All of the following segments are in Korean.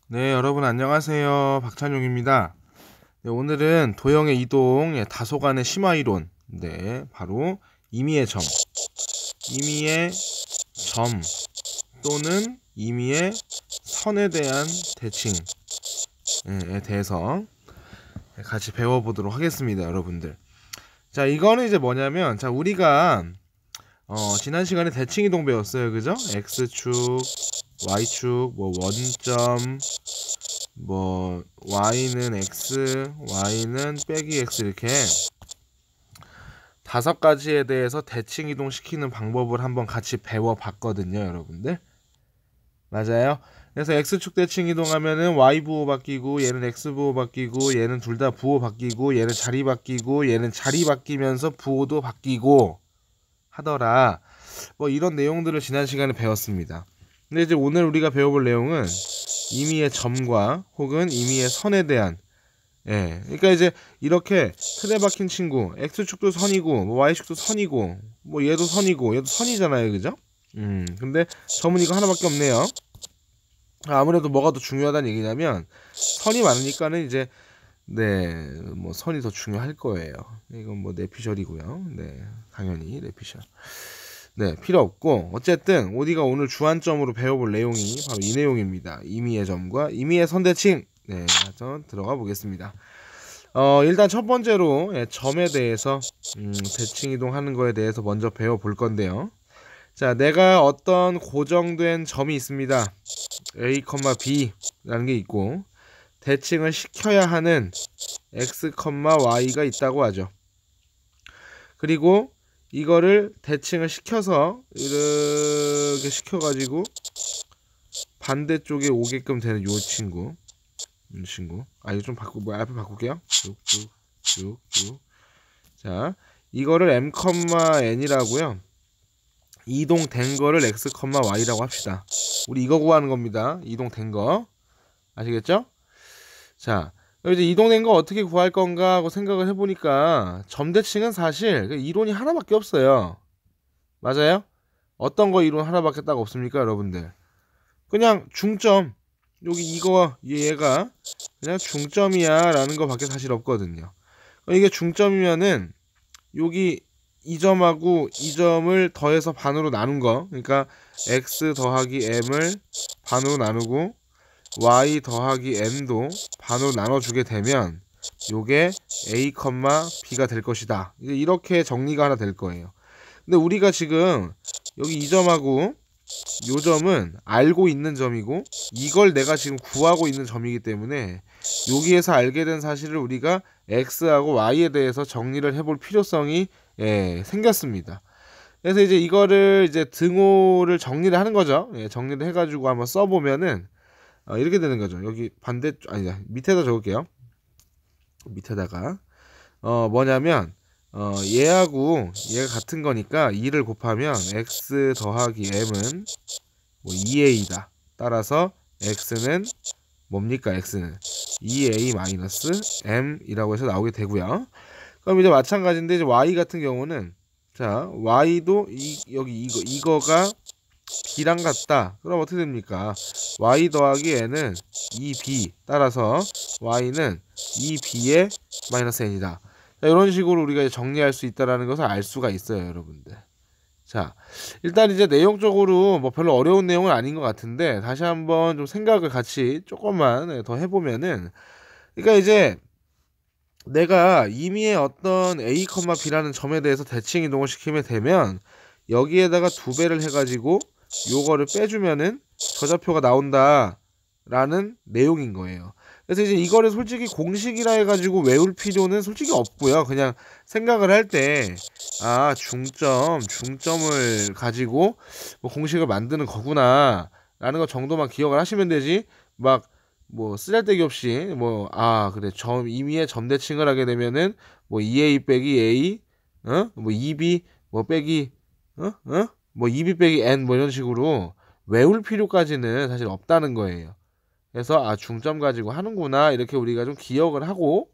네, 여러분 안녕하세요. 박찬용입니다. 네, 오늘은 도형의 이동, 다소간의 심화이론, 바로 임의의 점, 임의의 점 또는 임의의 선에 대한 대칭에 대해서 같이 배워보도록 하겠습니다, 여러분들. 자, 이거는 이제 뭐냐면, 자, 우리가 지난 시간에 대칭 이동 배웠어요, 그죠? x축, y축, 뭐 원점, 뭐 y는 x, y는 빼기 x 이렇게 5가지에 대해서 대칭 이동시키는 방법을 한번 같이 배워봤거든요, 여러분들. 맞아요. 그래서 x축 대칭 이동하면은 y 부호 바뀌고 얘는 x 부호 바뀌고 얘는 둘 다 부호 바뀌고 얘는 자리 바뀌고 얘는 자리 바뀌면서 부호도 바뀌고 하더라. 뭐 이런 내용들을 지난 시간에 배웠습니다. 근데 이제 오늘 우리가 배워볼 내용은 임의의 점과 혹은 임의의 선에 대한 그러니까 이제 이렇게 틀에 박힌 친구 x축도 선이고 뭐 y축도 선이고 뭐 얘도 선이고 얘도 선이잖아요, 그죠? 근데 점은 이거 하나밖에 없네요. 아무래도 뭐가 더 중요하다는 얘기냐면 선이 많으니까는 이제 뭐 선이 더 중요할 거예요. 이건 뭐 내피셜이고요. 당연히 내피셜. 필요 없고 어쨌든 우리가 오늘 주안점으로 배워볼 내용이 바로 이 내용입니다. 임의의 점과 임의의 선대칭. 한번 들어가 보겠습니다. 일단 첫 번째로 점에 대해서 대칭 이동하는 거에 대해서 먼저 배워볼 건데요. 자, 내가 어떤 고정된 점이 있습니다. A, B라는 게 있고 대칭을 시켜야 하는 X, Y가 있다고 하죠. 그리고 이거를 대칭을 시켜서 이렇게 시켜가지고 반대쪽에 오게끔 되는 요 친구, 이 친구. 이거 좀 앞에 바꿀게요. 쭉쭉쭉쭉. 자, 이거를 M, N이라고요. 이동된 거를 X, Y라고 합시다. 우리 이거 구하는 겁니다. 이동된 거. 아시겠죠? 자, 이제 이동된 거 어떻게 구할 건가 하고 생각을 해보니까 점대칭은 사실 이론이 하나밖에 없어요. 맞아요? 어떤 거 이론 하나밖에 딱 없습니까, 여러분들? 그냥 중점. 여기 얘가 그냥 중점이야 라는 거밖에 사실 없거든요. 이게 중점이면은 여기 이 점하고 이 점을 더해서 반으로 나눈 거, 그러니까 x 더하기 m을 반으로 나누고 y 더하기 n도 반으로 나눠주게 되면 요게 a, b가 될 것이다. 이렇게 정리가 하나 될 거예요. 근데 우리가 지금 여기 이 점하고 요 점은 알고 있는 점이고 이걸 내가 지금 구하고 있는 점이기 때문에 여기에서 알게 된 사실을 우리가 x하고 y에 대해서 정리를 해볼 필요성이 생겼습니다. 그래서 이제 이거를 이제 등호를 정리를 하는 거죠. 정리를 해가지고 한번 써보면은 이렇게 되는 거죠. 여기 아니다, 밑에다 적을게요. 밑에다가 뭐냐면 얘하고 얘가 같은 거니까 2를 곱하면 x 더하기 m은 뭐 2a다. 따라서 x는 뭡니까? x는 2a 마이너스 m이라고 해서 나오게 되고요. 그럼 이제 마찬가지인데 이제 y 같은 경우는 자, y도 여기 이거가 b랑 같다. 그럼 어떻게 됩니까? y 더하기 n은 2b. 따라서 y는 2b의 마이너스 n이다. 자, 이런 식으로 우리가 정리할 수 있다는 것을 알 수가 있어요, 여러분들. 자, 일단 이제 내용적으로 뭐 별로 어려운 내용은 아닌 것 같은데 다시 한번 좀 생각을 같이 조금만 더 해보면은, 그러니까 이제 내가 임의의 어떤 a, b라는 점에 대해서 대칭 이동을 시키면 되면 여기에다가 2배를 해가지고 요거를 빼주면은 저좌표가 나온다라는 내용인 거예요. 그래서 이제 이거를 솔직히 공식이라 해가지고 외울 필요는 솔직히 없고요. 그냥 생각을 할 때 중점을 가지고 뭐 공식을 만드는 거구나 라는 것 정도만 기억을 하시면 되지, 막 뭐 쓰잘데기 없이 그래, 임의의 점대칭을 하게 되면은 뭐 2a 빼기 a, 뭐 2b 뭐 빼기 뭐 2b 빼기 n 뭐 이런 식으로 외울 필요까지는 사실 없다는 거예요. 그래서 중점 가지고 하는구나 이렇게 우리가 좀 기억을 하고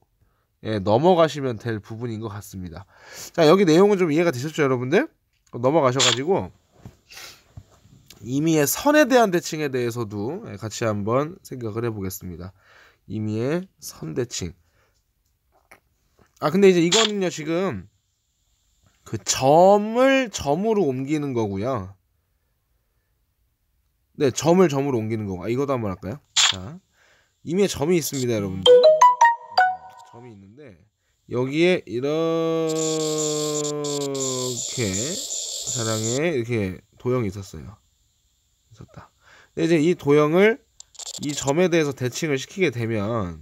넘어가시면 될 부분인 것 같습니다. 자, 여기 내용은 좀 이해가 되셨죠, 여러분들? 넘어가셔가지고 임의의 선에 대한 대칭에 대해서도 같이 한번 생각을 해보겠습니다. 임의의 선 대칭. 근데 이제 이거는요, 지금 그 점을 점으로 옮기는 거고요. 네, 점을 점으로 옮기는 거고. 이것도 한번 할까요? 자, 임의의 점이 있습니다, 여러분들. 점이 있는데 여기에 이렇게 사랑에 이렇게 도형이 있었다. 근데 이제 이 도형을 이 점에 대해서 대칭을 시키게 되면,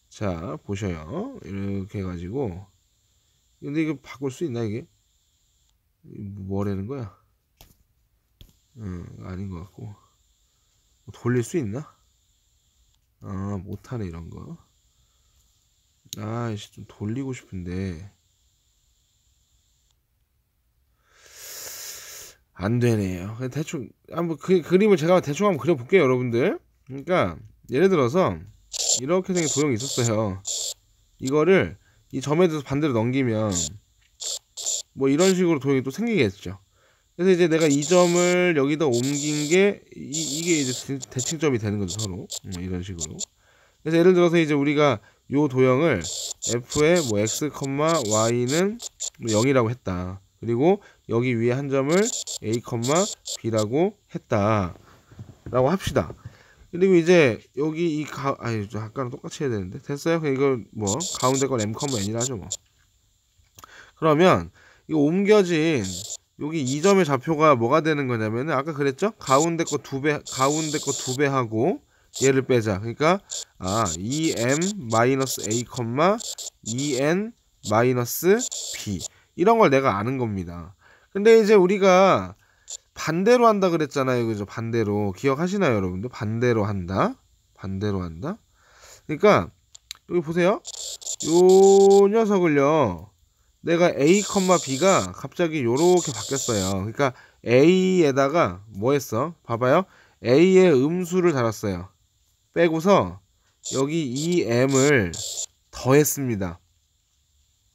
자 보셔요. 이렇게 해가지고, 근데 이거 바꿀 수 있나 이게? 뭐라는 거야? 아닌 것 같고. 돌릴 수 있나? 못하네 이런 거. 좀 돌리고 싶은데 안 되네요. 대충 한번 그림을 제가 대충 한번 그려볼게요, 여러분들. 그러니까 예를 들어서 이렇게 생긴 도형이 있었어요. 이거를 이 점에 대해서 반대로 넘기면 뭐 이런 식으로 도형이 또 생기겠죠. 그래서 이제 내가 이 점을 여기다 옮긴 게 이게 이제 대칭점이 되는 거죠, 서로. 이런 식으로. 그래서 예를 들어서 이제 우리가 요 도형을 f의 뭐 x, y는 0이라고 했다. 그리고 여기 위에 한 점을 a, b라고 했다. 라고 합시다. 그리고 이제 여기 이 아까랑 똑같이 해야 되는데 됐어요? 이거 뭐 가운데 건 m, n이라 하죠 뭐. 그러면 이 옮겨진 여기 이 점의 좌표가 뭐가 되는 거냐면은 아까 그랬죠? 가운데 거 두 배 하고 얘를 빼자. 그러니까 2m-a, 2n-b 이런 걸 내가 아는 겁니다. 근데 이제 우리가 반대로 한다 그랬잖아요, 그죠? 반대로 기억하시나요, 여러분들? 반대로 한다. 그러니까 여기 보세요. 요 녀석을요, 내가 a, b가 갑자기 요렇게 바뀌었어요. 그러니까 a에다가 뭐 했어? 봐봐요. a의 음수를 달았어요. 빼고서 여기 2m을 더했습니다.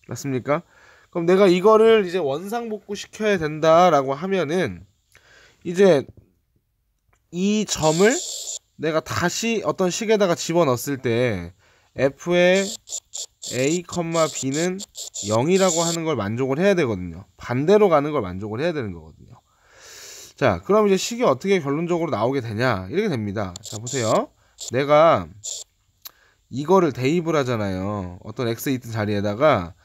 맞습니까? 그럼 내가 이거를 이제 원상복구 시켜야 된다라고 하면은 이제 이 점을 내가 다시 어떤 식에다가 집어넣었을 때 f의 a, b는 0이라고 하는 걸 만족을 해야 되거든요. 반대로 가는 걸 만족을 해야 되는 거거든요. 자, 그럼 이제 식이 어떻게 결론적으로 나오게 되냐? 이렇게 됩니다. 자, 보세요. 내가 이거를 대입을 하잖아요. 어떤 x 있던 자리에다가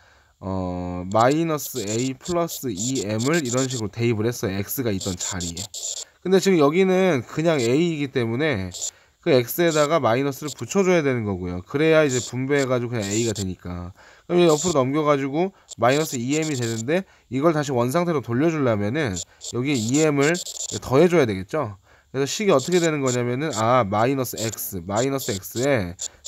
마이너스 a 플러스 2m을 이런 식으로 대입을 했어요. x가 있던 자리에. 근데 지금 여기는 그냥 a이기 때문에 그 x에다가 마이너스를 붙여줘야 되는 거고요. 그래야 이제 분배해가지고 그냥 a가 되니까. 그럼 옆으로 넘겨가지고 마이너스 2m이 되는데 이걸 다시 원상태로 돌려주려면은 여기에 2m을 더해줘야 되겠죠. 그래서 식이 어떻게 되는 거냐면은 마이너스 x에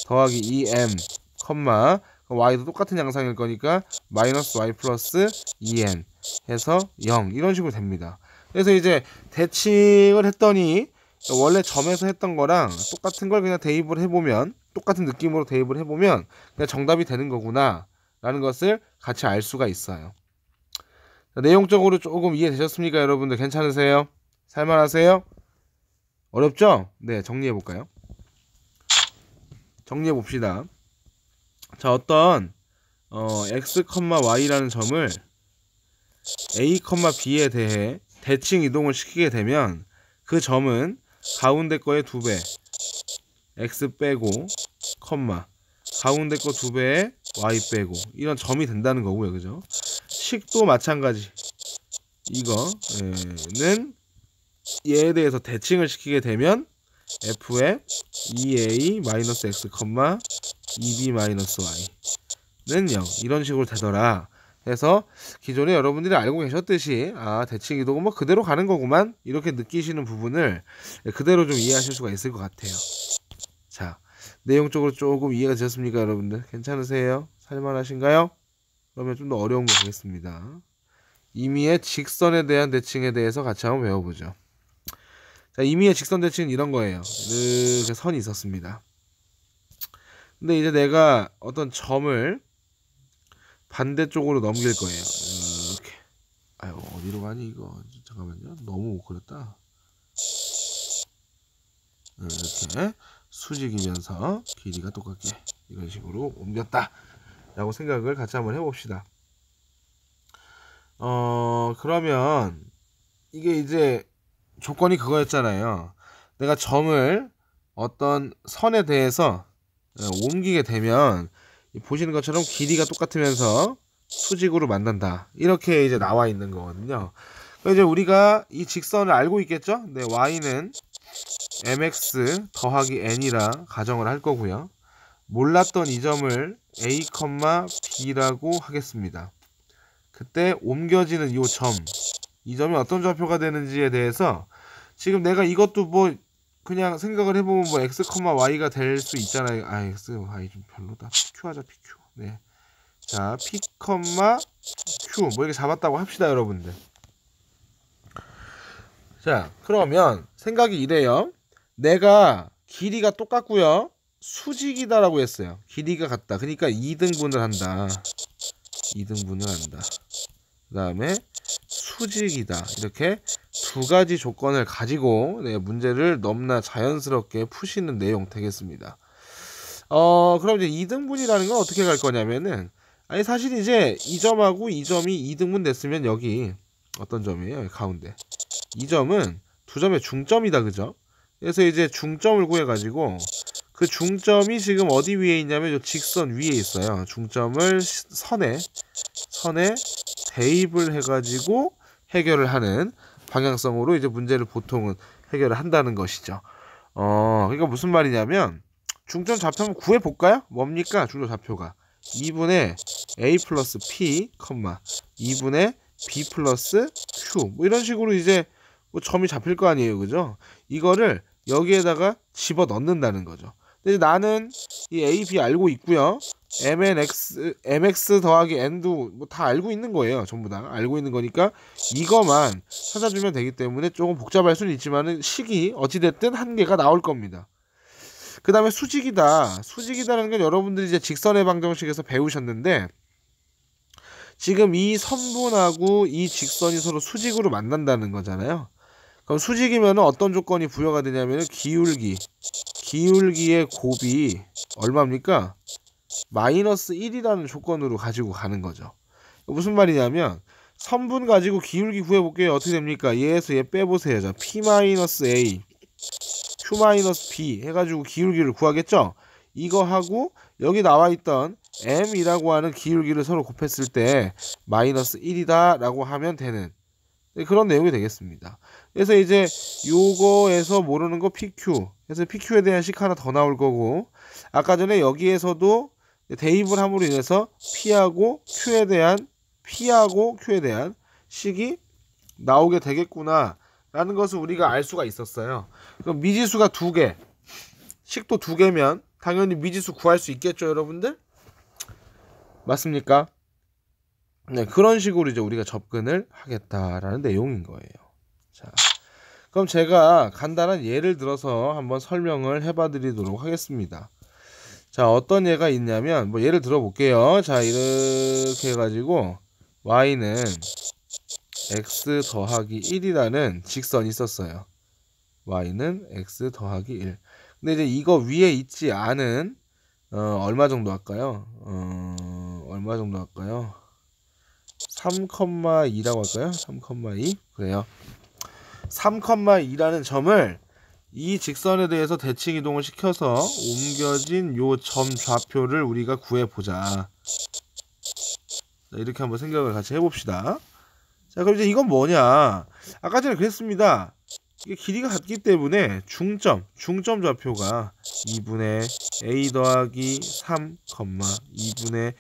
더하기 2m, y도 똑같은 양상일 거니까 마이너스 y 플러스 2n 해서 0 이런 식으로 됩니다. 그래서 이제 대칭을 했더니 원래 점에서 했던 거랑 똑같은 걸 그냥 대입을 해보면, 똑같은 느낌으로 대입을 해보면 그냥 정답이 되는 거구나 라는 것을 같이 알 수가 있어요. 자, 내용적으로 조금 이해되셨습니까, 여러분들? 괜찮으세요? 살만하세요? 어렵죠? 네, 정리해볼까요? 정리해봅시다. 자, 어떤 x, y라는 점을 a, b에 대해 대칭 이동을 시키게 되면 그 점은 가운데 거의 2배 x 빼고 가운데 거 2배에 y 빼고 이런 점이 된다는 거고요, 그죠? 식도 마찬가지. 이거는 얘에 대해서 대칭을 시키게 되면 f의 2a-x, 2b-y는 0 이런 식으로 되더라. 그래서 기존에 여러분들이 알고 계셨듯이 대칭 이동은 뭐 그대로 가는 거구만 이렇게 느끼시는 부분을 그대로 좀 이해하실 수가 있을 것 같아요. 자, 내용적으로 조금 이해가 되셨습니까, 여러분들? 괜찮으세요? 살만하신가요? 그러면 좀 더 어려운 거 보겠습니다. 임의의 직선에 대한 대칭에 대해서 같이 한번 배워보죠. 자, 임의의 직선 대칭은 이런 거예요. 이렇게 선이 있었습니다. 근데 이제 내가 어떤 점을 반대쪽으로 넘길 거예요. 이렇게. 어디로 가니 이거? 잠깐만요. 너무 못 그렸다. 이렇게 수직이면서 길이가 똑같게 이런 식으로 옮겼다 라고 생각을 같이 한번 해봅시다. 그러면 이게 이제 조건이 그거였잖아요. 내가 점을 어떤 선에 대해서 옮기게 되면 보시는 것처럼 길이가 똑같으면서 수직으로 만든다, 이렇게 이제 나와 있는 거거든요. 이제 우리가 이 직선을 알고 있겠죠? 네, y는 mx 더하기 n이라 가정을 할 거고요. 몰랐던 이 점을 a, b라고 하겠습니다. 그때 옮겨지는 이 점, 이 점이 어떤 좌표가 되는지에 대해서 지금 내가 이것도 뭐 그냥 생각을 해보면 뭐 x, y가 될 수 있잖아요. 아, x, y 좀 별로다. pq 하자, pq. 네. 자, p, q 뭐 이렇게 잡았다고 합시다, 여러분들. 자, 그러면 생각이 이래요. 내가 길이가 똑같고요, 수직이다라고 했어요. 길이가 같다. 그러니까 2등분을 한다. 2등분을 한다. 그 다음에 수직이다. 이렇게 두 가지 조건을 가지고 문제를 너무나 자연스럽게 푸시는 내용 되겠습니다. 그럼 이제 2등분이라는 건 어떻게 갈 거냐면은, 아니 사실 이제 이 점하고 이 점이 2등분 됐으면 여기 어떤 점이에요? 여기 가운데. 이 점은 두 점의 중점이다, 그죠? 그래서 이제 중점을 구해가지고 그 중점이 지금 어디 위에 있냐면 이 직선 위에 있어요. 중점을 선에 대입을 해가지고 해결을 하는 방향성으로 이제 문제를 보통은 해결을 한다는 것이죠. 그러니까 무슨 말이냐면, 중점 좌표 한번 구해볼까요? 뭡니까? 중점 좌표가 2분의 a 플러스 p, 2분의 b 플러스 q, 뭐 이런 식으로 이제 뭐 점이 잡힐 거 아니에요, 그죠? 이거를 여기에다가 집어 넣는다는 거죠. 근데 나는 이 a, b 알고 있고요. mx 더하기 n도 뭐 다 알고 있는 거예요. 전부 다 알고 있는 거니까 이거만 찾아주면 되기 때문에 조금 복잡할 수는 있지만은 식이 어찌됐든 한 개가 나올 겁니다. 그 다음에 수직이다라는 건 여러분들이 이제 직선의 방정식에서 배우셨는데, 지금 이 선분하고 이 직선이 서로 수직으로 만난다는 거잖아요. 그럼 수직이면 어떤 조건이 부여가 되냐면 기울기의 곱이 얼마입니까? 마이너스 1이라는 조건으로 가지고 가는 거죠. 무슨 말이냐면, 선분 가지고 기울기 구해볼게요. 어떻게 됩니까? 얘에서 얘 빼보세요. 자, p-a, q-b 해가지고 기울기를 구하겠죠? 이거 하고 여기 나와있던 m이라고 하는 기울기를 서로 곱했을 때 마이너스 1이다 라고 하면 되는 그런 내용이 되겠습니다. 그래서 이제 요거에서 모르는 거 PQ, 그래서 PQ에 대한 식 하나 더 나올 거고, 아까 전에 여기에서도 대입을 함으로 인해서 P하고 Q에 대한 식이 나오게 되겠구나 라는 것을 우리가 알 수가 있었어요. 그럼 미지수가 2개, 식도 2개면 당연히 미지수 구할 수 있겠죠, 여러분들? 맞습니까? 네, 그런 식으로 이제 우리가 접근을 하겠다라는 내용인 거예요. 자, 그럼 제가 간단한 예를 들어서 한번 설명을 해봐 드리도록 하겠습니다. 자, 어떤 예가 있냐면, 뭐 예를 들어 볼게요. 자, 이렇게 해가지고 y는 x 더하기 1이라는 직선이 있었어요. y는 x 더하기 1. 근데 이제 이거 위에 있지 않은 얼마 정도 할까요? 3,2라고 할까요? 3,2. 그래요. 3,2라는 점을 이 직선에 대해서 대칭 이동을 시켜서 옮겨진 요 점 좌표를 우리가 구해보자. 자, 이렇게 한번 생각을 같이 해봅시다. 자, 그럼 이제 이건 뭐냐? 아까 전에 그랬습니다. 이게 길이가 같기 때문에 중점 좌표가 2분의 a 더하기 3, 2분의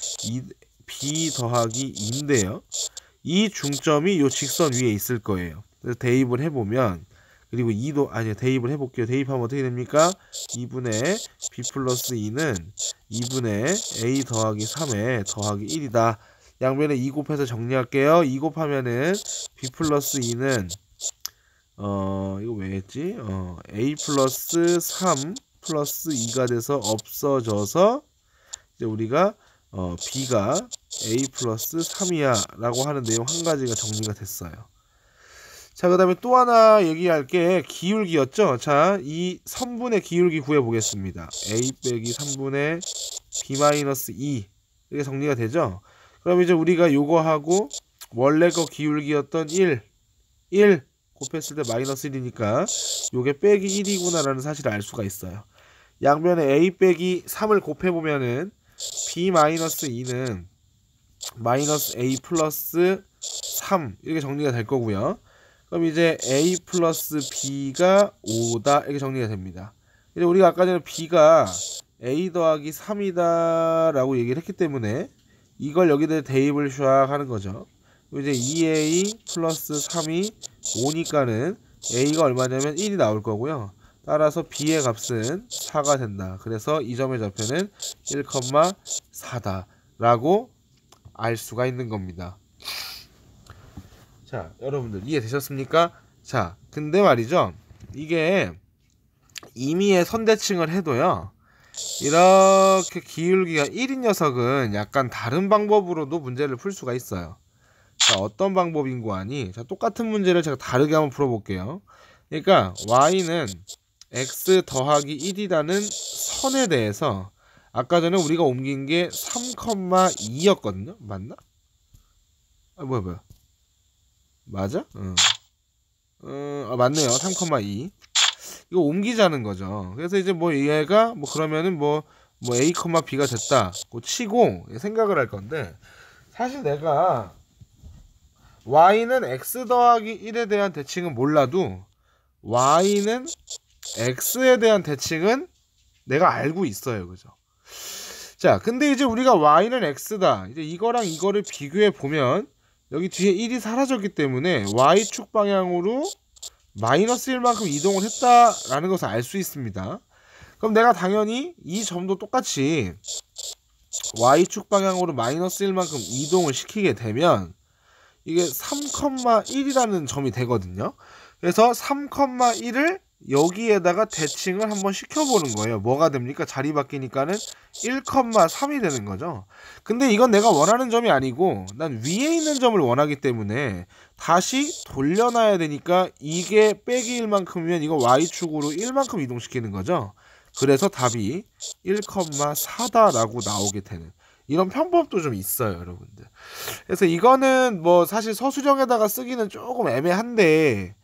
b 더하기 2인데요. 이 중점이 요 직선 위에 있을 거예요. 그래서 대입을 해보면, 그리고 2도 대입을 해볼게요. 대입하면 어떻게 됩니까? 2분의 b 플러스 2는 2분의 a 더하기 3에 더하기 1이다. 양변에 2 곱해서 정리할게요. 2 곱하면은 b 플러스 2는 이거 왜 했지? a 플러스 3 플러스 2가 돼서 없어져서 이제 우리가 b가 a 플러스 3이야 라고 하는 내용 한 가지가 정리가 됐어요. 자, 그 다음에 또 하나 얘기할 게 기울기였죠. 자, 이 선분의 기울기 구해보겠습니다. a 빼기 3분의 b-2 이렇게 정리가 되죠. 그럼 이제 우리가 요거 하고 원래 거 기울기였던 1 곱했을 때 마이너스 1이니까 요게 빼기 1이구나 라는 사실을 알 수가 있어요. 양변에 a 빼기 3을 곱해보면은 b-2는 마이너스 a 플러스 3 이렇게 정리가 될 거고요. 그럼 이제 a 플러스 b가 5다 이렇게 정리가 됩니다. 이제 우리가 아까 전에 b가 a 더하기 3이다 라고 얘기를 했기 때문에 이걸 여기다 대입을 샥 하는 거죠. 이제 2a 플러스 3이 5니까는 a가 얼마냐면 1이 나올 거고요. 따라서 b의 값은 4가 된다. 그래서 이 점의 좌표는 1,4다 라고 알 수가 있는 겁니다. 자, 여러분들 이해되셨습니까? 자, 근데 말이죠. 이게 임의의 선대칭을 해도요. 이렇게 기울기가 1인 녀석은 약간 다른 방법으로도 문제를 풀 수가 있어요. 자, 어떤 방법인 거 아니? 자, 똑같은 문제를 제가 다르게 한번 풀어볼게요. 그러니까 y는 x 더하기 1이라는 선에 대해서 아까 전에 우리가 옮긴 게 3,2였거든요. 맞나? 아, 뭐야. 맞아? 맞네요. 3,2. 이거 옮기자는 거죠. 그래서 이제 뭐 얘가 뭐 그러면은 뭐 a, b가 됐다. 치고 생각을 할 건데 사실 내가 y는 x 더하기 1에 대한 대칭은 몰라도 y는 x에 대한 대칭은 내가 알고 있어요. 그죠? 자, 근데 이제 우리가 y는 x다. 이제 이거랑 이거를 비교해 보면 여기 뒤에 1이 사라졌기 때문에 y축 방향으로 마이너스 1만큼 이동을 했다라는 것을 알 수 있습니다. 그럼 내가 당연히 이 점도 똑같이 y축 방향으로 마이너스 1만큼 이동을 시키게 되면 이게 3,1이라는 점이 되거든요. 그래서 3,1을 여기에다가 대칭을 한번 시켜보는 거예요. 뭐가 됩니까? 자리 바뀌니까는 1,3이 되는 거죠. 근데 이건 내가 원하는 점이 아니고 난 위에 있는 점을 원하기 때문에 다시 돌려놔야 되니까 이게 빼기 1만큼이면 이거 y축으로 1만큼 이동시키는 거죠. 그래서 답이 1,4다라고 나오게 되는 이런 편법도 좀 있어요, 여러분들. 그래서 이거는 뭐 사실 서술형에다가 쓰기는 조금 애매한데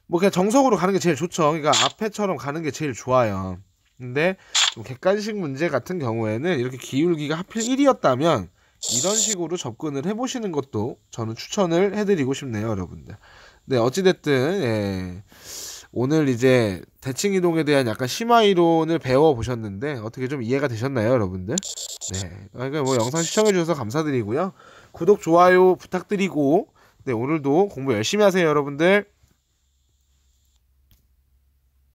뭐 그냥 정석으로 가는 게 제일 좋죠. 그러니까 앞에처럼 가는 게 제일 좋아요. 근데 좀 객관식 문제 같은 경우에는 이렇게 기울기가 하필 1이었다면 이런 식으로 접근을 해보시는 것도 저는 추천을 해드리고 싶네요, 여러분들. 네, 어찌됐든 예, 오늘 이제 대칭이동에 대한 약간 심화이론을 배워보셨는데 어떻게 좀 이해가 되셨나요, 여러분들? 네, 그러니까 뭐 영상 시청해주셔서 감사드리고요. 구독, 좋아요 부탁드리고 네, 오늘도 공부 열심히 하세요, 여러분들.